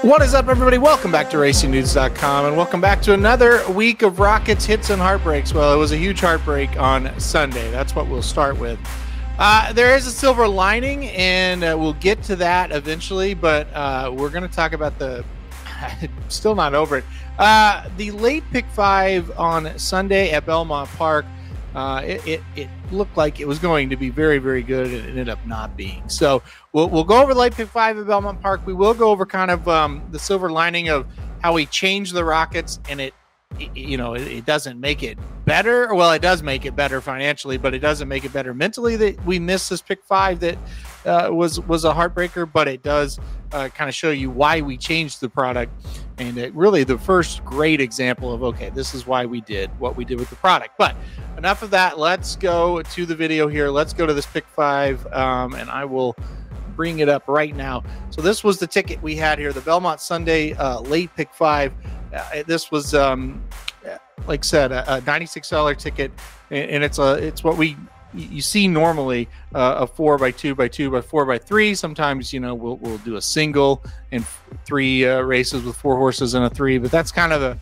What is up, everybody? Welcome back to RacingNews.com, and welcome back to another week of Rockets, Hits, and Heartbreaks. Well, it was a huge heartbreak on Sunday. That's what we'll start with. There is a silver lining, and we'll get to that eventually, but we're going to talk about the... still not over it. The late pick 5 on Sunday at Belmont Park. It looked like it was going to be very, very good, and it ended up not being. So we'll go over late pick 5 at Belmont Park. We will go over kind of the silver lining of how we changed the Rockets, and it doesn't make it better. Well, it does make it better financially, but it doesn't make it better mentally that we missed this pick 5 that was a heartbreaker, but it does kind of show you why we changed the product. And it really the first great example of, okay, this is why we did what we did with the product. But enough of that. Let's go to the video here. Let's go to this pick 5, and I will bring it up right now. So this was the ticket we had here, the Belmont Sunday late pick 5. This was, like I said, a $96 ticket, and it's what you see normally, a 4x2 by 2 by 4 by 3. Sometimes, we'll do a single and 3 races with 4 horses and a 3, but that's kind of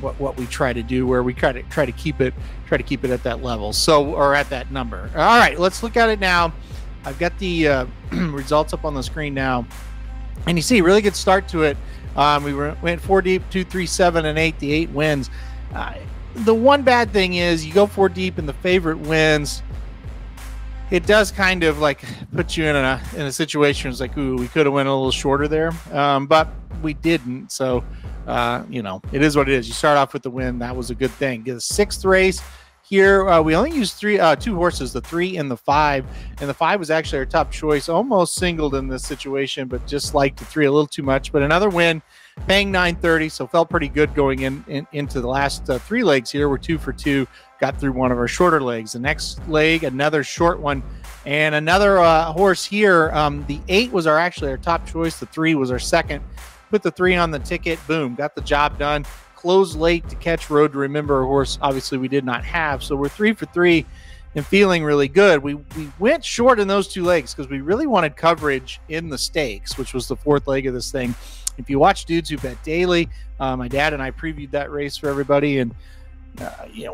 what we try to do, where we try to keep it at that level, or at that number. All right, let's look at it now. I've got the results up on the screen now, and you see really good start to it. We went 4 deep, 2, 3, 7, and 8. The 8 wins. The one bad thing is you go 4 deep and the favorite wins. It does kind of like put you in a situation. It's like, ooh, we could have went a little shorter there, but we didn't. So, it is what it is. You start off with the win. That was a good thing. Get a 6th race here. We only used 2 horses, the 3 and the 5, and the 5 was actually our top choice. Almost singled in this situation, but just liked the 3 a little too much. But another win, paying $930, so felt pretty good going into the last 3 legs here. We're 2 for 2, got through one of our shorter legs. The next leg, another short one, and another horse here. The 8 was actually our top choice. The 3 was our second. Put the 3 on the ticket. Boom, got the job done. Closed late to catch Road to Remember, a horse obviously we did not have. So we're 3 for 3 and feeling really good. We went short in those 2 legs because we really wanted coverage in the stakes, which was the 4th leg of this thing. If you watch Dudes Who Bet Daily, my dad and I previewed that race for everybody, and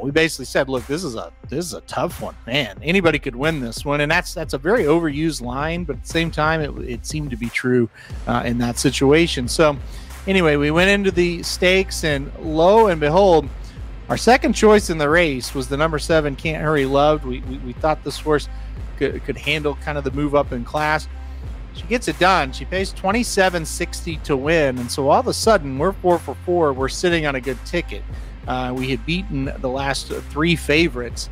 we basically said, look, this is a tough one, man. Anybody could win this one, and that's a very overused line, but at the same time, it seemed to be true in that situation. So anyway, we went into the stakes, and lo and behold, our second choice in the race was the number 7, Can't Hurry Loved. We thought this horse could handle kind of the move up in class. She gets it done. She pays $27.60 to win, and so all of a sudden we're 4 for 4. We're sitting on a good ticket. We had beaten the last 3 favorites,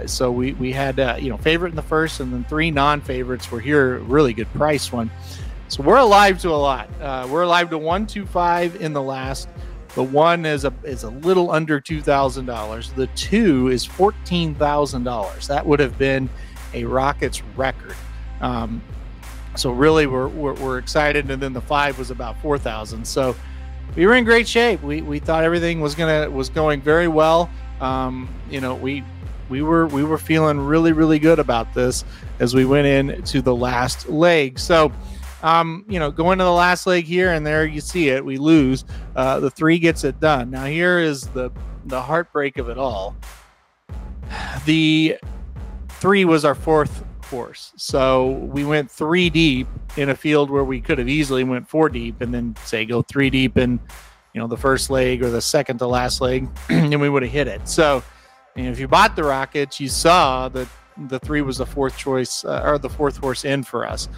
so we had favorite in the first, and then 3 non-favorites were here. Really good price one. So we're alive to a lot. We're alive to 125 in the last. The 1 is a little under $2,000. The 2 is $14,000. That would have been a Rockets record. So really, we're excited. And then the 5 was about $4,000. So we were in great shape. We thought everything was going very well. We were feeling really, really good about this as we went into the last leg. So. Going to the last leg here, and there you see it. We lose. The 3 gets it done. Now here is the heartbreak of it all. The 3 was our 4th horse, so we went 3 deep in a field where we could have easily went 4 deep, and then say go 3 deep in the first leg or the second to last leg, and we would have hit it. So if you bought the Rockets, you saw that the 3 was the 4th choice, or the 4th horse in for us.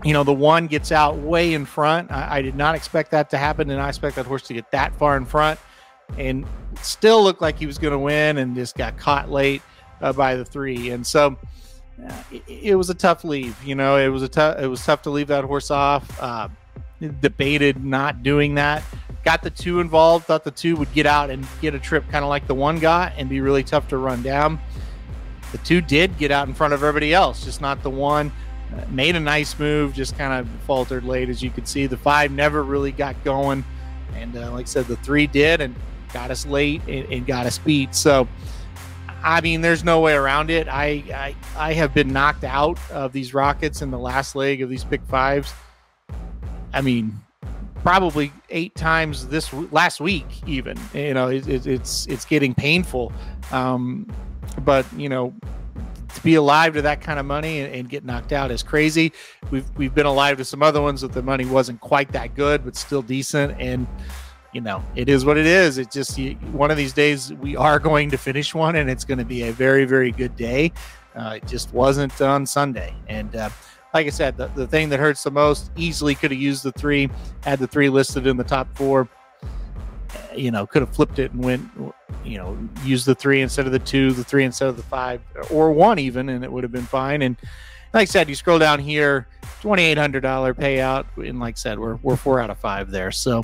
The 1 gets out way in front. I did not expect that to happen, and I expect that horse to get that far in front and still looked like he was going to win, and just got caught late by the 3. And so it was a tough leave. It was tough to leave that horse off. Debated not doing that. Got the 2 involved. Thought the 2 would get out and get a trip kind of like the 1 got and be really tough to run down. The 2 did get out in front of everybody else, just not the 1. Made a nice move, just kind of faltered late, as you could see. The 5 never really got going, and like I said, the 3 did and got us late and got us beat. So I mean, there's no way around it. I have been knocked out of these Rockets in the last leg of these pick 5s I mean, probably 8 times this last week, even. You know, it's getting painful. But you know, to be alive to that kind of money and get knocked out is crazy. We've been alive to some other ones that the money wasn't quite that good, but still decent. And you know, it is what it is. It just, one of these days we are going to finish one, and it's going to be a very, very good day. It just wasn't on Sunday. And like I said, the thing that hurts the most, easily could have used the 3, had the 3 listed in the top 4. You know, could have flipped it and went, you know, used the 3 instead of the 2, the 3 instead of the 5, or 1 even, and it would have been fine. And like I said, you scroll down here, $2,800 payout, and like I said, we're 4 out of 5 there. So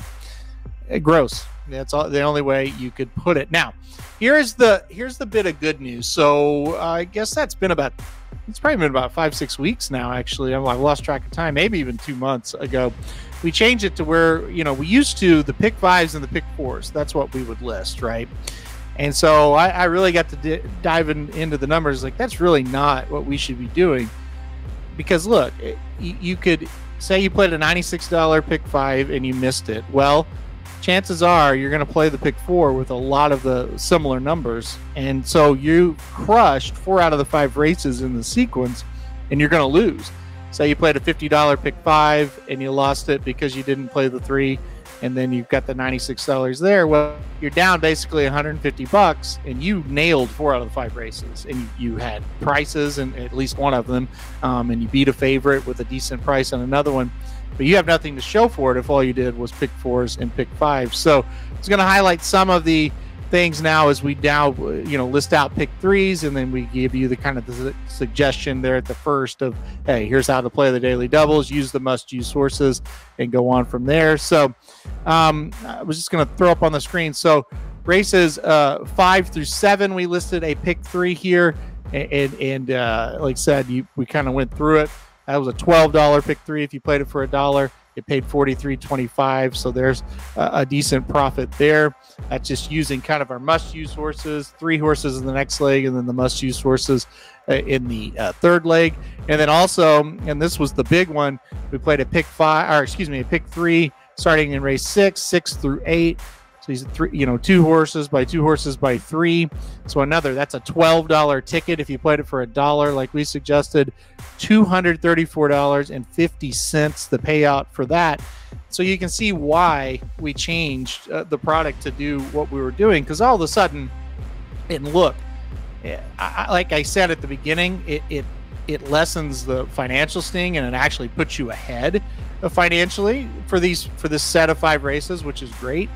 gross. That's all, the only way you could put it. Now, here's the bit of good news. So I guess it's probably been about 5-6 weeks now. Actually, I've lost track of time. Maybe even 2 months ago, we changed it to where, you know, we used to the pick 5s and the pick 4s. That's what we would list, right? And so I really got to dive into the numbers. Like, that's really not what we should be doing, because look, you could say you played a $96 pick 5 and you missed it. Well, chances are you're going to play the pick 4 with a lot of the similar numbers. And so you crushed 4 out of the 5 races in the sequence, and you're going to lose. Say you played a $50 pick 5 and you lost it because you didn't play the 3, and then you've got the $96 there. Well, you're down basically $150, and you nailed 4 out of the 5 races, and you had prices in at least one of them, and you beat a favorite with a decent price on another one. But you have nothing to show for it if all you did was pick 4s and pick 5s. So it's going to highlight some of the things now as we now, you know, list out pick 3s, and then we give you the kind of the suggestion there at the first of, hey, here's how to play the daily doubles, use the must-use sources, and go on from there. So I was just going to throw up on the screen. So races 5 through 7, we listed a pick 3 here, and like I said, we kind of went through it. That was a $12 pick 3. If you played it for $1, it paid $43.25. So there's a decent profit there. That's just using kind of our must-use horses, 3 horses in the next leg, and then the must-use horses in the third leg. And then also, and this was the big one, we played a pick 3 starting in race 6 through 8. So he's 2 horses by 2 horses by 3. So that's a $12 ticket. If you played it for $1, like we suggested, $234.50 the payout for that. So you can see why we changed the product to do what we were doing, because all of a sudden, and look, like I said at the beginning, it lessens the financial sting, and it actually puts you ahead financially for this set of 5 races, which is great.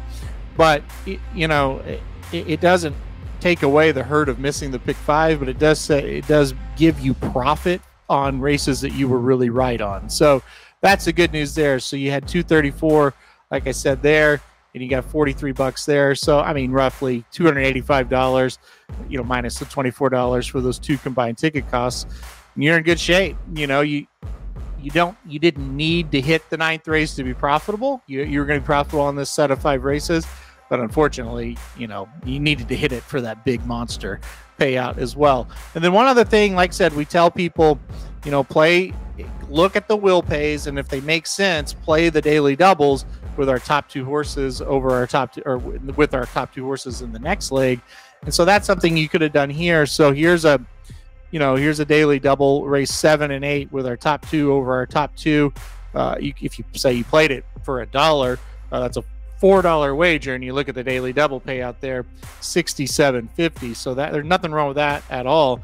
But it doesn't take away the hurt of missing the pick 5, but it does give you profit on races that you were really right on. So that's the good news there. So you had $234, like I said there, and you got $43 there. So I mean, roughly $285, minus the $24 for those 2 combined ticket costs. And you're in good shape. You didn't need to hit the 9th race to be profitable. You were going to be profitable on this set of 5 races. But unfortunately, you needed to hit it for that big monster payout as well. And then one other thing, like I said, we tell people, look at the will pays, and if they make sense, play the daily doubles with our top 2 horses over our with our top 2 horses in the next leg. And so that's something you could have done here. So here's a daily double, race 7 and 8 with our top 2 over our top 2. If you say you played it for $1, that's a $4 wager, and you look at the daily double payout there, $67.50. So that there's nothing wrong with that at all.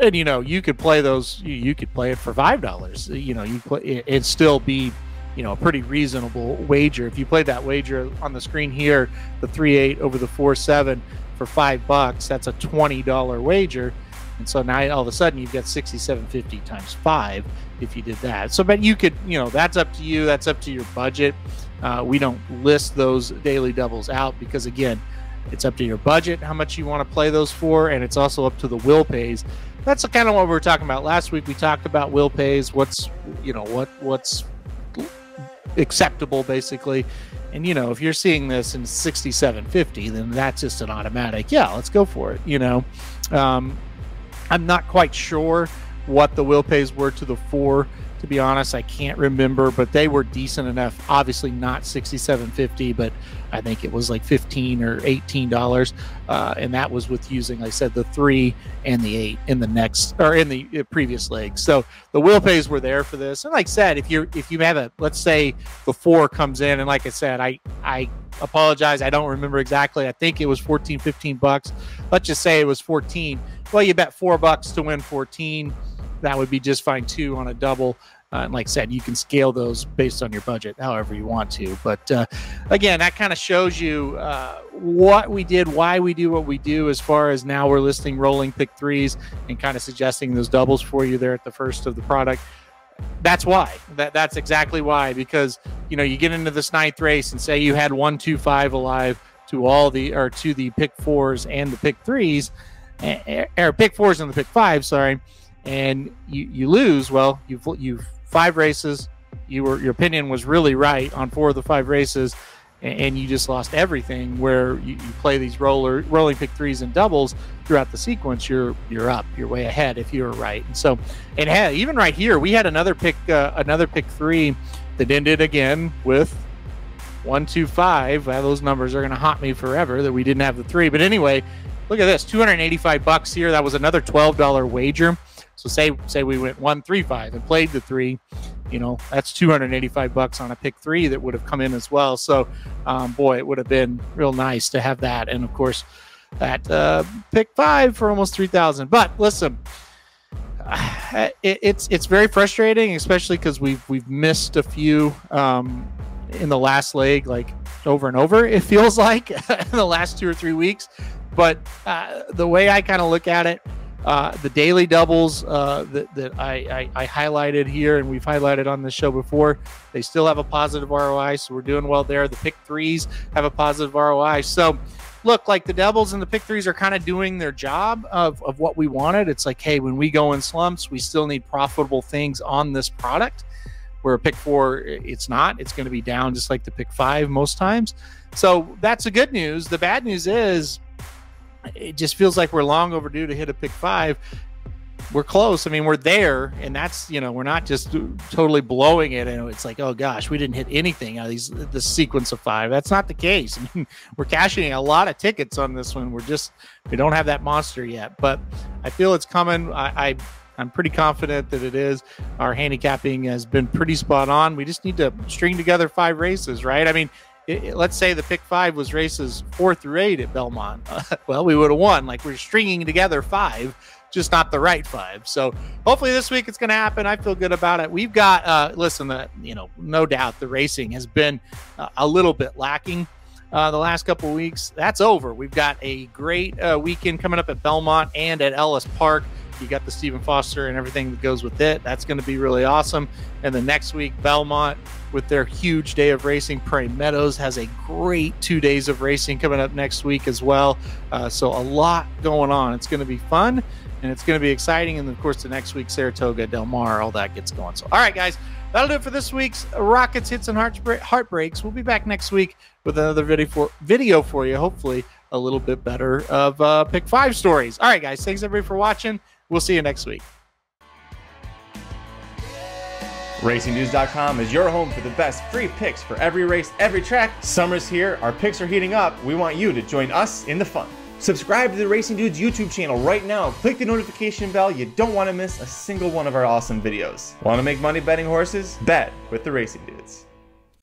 And you could play those. You could play it for $5. You play it'd still be a pretty reasonable wager. If you played that wager on the screen here, the 3-8 over the 4-7 for $5, that's a $20 wager. And so now all of a sudden you've got $67.50 times 5 if you did that. So, but you could, that's up to you. That's up to your budget. We don't list those daily doubles out because, again, it's up to your budget how much you want to play those for, and it's also up to the will pays. That's kind of what we were talking about last week. We talked about will pays, what's acceptable basically. And if you're seeing this in $67.50, then that's just an automatic. Yeah, let's go for it. I'm not quite sure what the will pays were to the 4 to be honest. I can't remember, but they were decent enough. Obviously not $67.50, but I think it was like $15 or $18. And that was with using, like I said, the 3 and the 8 in the next, or in the previous leg. So the will pays were there for this. And like I said, if you have a, let's say the 4 comes in, and like I said, I apologize, I don't remember exactly. I think it was 14, 15 bucks. Let's just say it was 14. Well, you bet $4 to win 14. That would be just fine too on a double. And like I said, you can scale those based on your budget however you want to. But again, that kind of shows you what we did, why we do what we do, as far as now we're listing rolling pick 3s and kind of suggesting those doubles for you there at the first of the product. That's why. That's exactly why. Because, you know, you get into this 9th race and say you had 1, 2, 5 alive to all the, or to the pick 4s and the pick 3s, or pick 4s and the pick 5s, sorry, and you lose. Well, you've 5 races. Your opinion was really right on 4 of the 5 races, and you just lost everything. Where you play these rolling pick 3s and doubles throughout the sequence, you're up, you're way ahead if you were right. And so, and hey, even right here, we had another pick 3 that ended again with 1, 2, 5. Well, those numbers are going to haunt me forever that we didn't have the 3. But anyway, look at this, $285 here. That was another $12 wager. So say we went 1, 3, 5 and played the 3, you know, that's $285 on a pick 3 that would have come in as well. So, boy, it would have been real nice to have that. And of course, that pick 5 for almost $3,000. But listen, it's very frustrating, especially because we've missed a few in the last leg, like over and over. It feels like in the last 2 or 3 weeks. But the way I kind of look at it, the daily doubles that I highlighted here, and we've highlighted on the show before, they still have a positive ROI, so we're doing well there. The pick 3s have a positive ROI. So look, like the doubles and the pick 3s are kind of doing their job of what we wanted. It's like, hey, when we go in slumps, we still need profitable things on this product, where a pick 4, it's not. It's going to be down just like the pick 5 most times. So that's the good news. The bad news is, it just feels like we're long overdue to hit a pick 5. We're close. I mean, we're there, and that's, you know, we're not just totally blowing it. And it's like, oh gosh, we didn't hit anything out of the sequence of 5. That's not the case. I mean, we're cashing a lot of tickets on this one. We don't have that monster yet, but I feel it's coming. I'm pretty confident that it is. Our handicapping has been pretty spot on. We just need to string together 5 races, right? I mean, let's say the pick 5 was races 4 through 8 at Belmont. Well, we would have won. Like, we're stringing together 5, just not the right 5. So hopefully this week it's going to happen. I feel good about it. We've got, listen, you know, no doubt the racing has been a little bit lacking the last couple of weeks. That's over. We've got a great weekend coming up at Belmont and at Ellis Park. You got the Stephen Foster and everything that goes with it. That's going to be really awesome. And the next week, Belmont, with their huge day of racing. Prairie Meadows has a great 2 days of racing coming up next week as well. So a lot going on. It's going to be fun, and it's going to be exciting. And of course, the next week, Saratoga, Del Mar, all that gets going. So, all right, guys, that'll do it for this week's Rockets Hits and Heartbreaks. We'll be back next week with another video for you, hopefully a little bit better of pick 5 stories. All right, guys, thanks everybody for watching. We'll see you next week. RacingNews.com is your home for the best free picks for every race, every track. Summer's here, our picks are heating up. We want you to join us in the fun. Subscribe to the Racing Dudes YouTube channel right now. Click the notification bell. You don't want to miss a single one of our awesome videos. Want to make money betting horses? Bet with the Racing Dudes.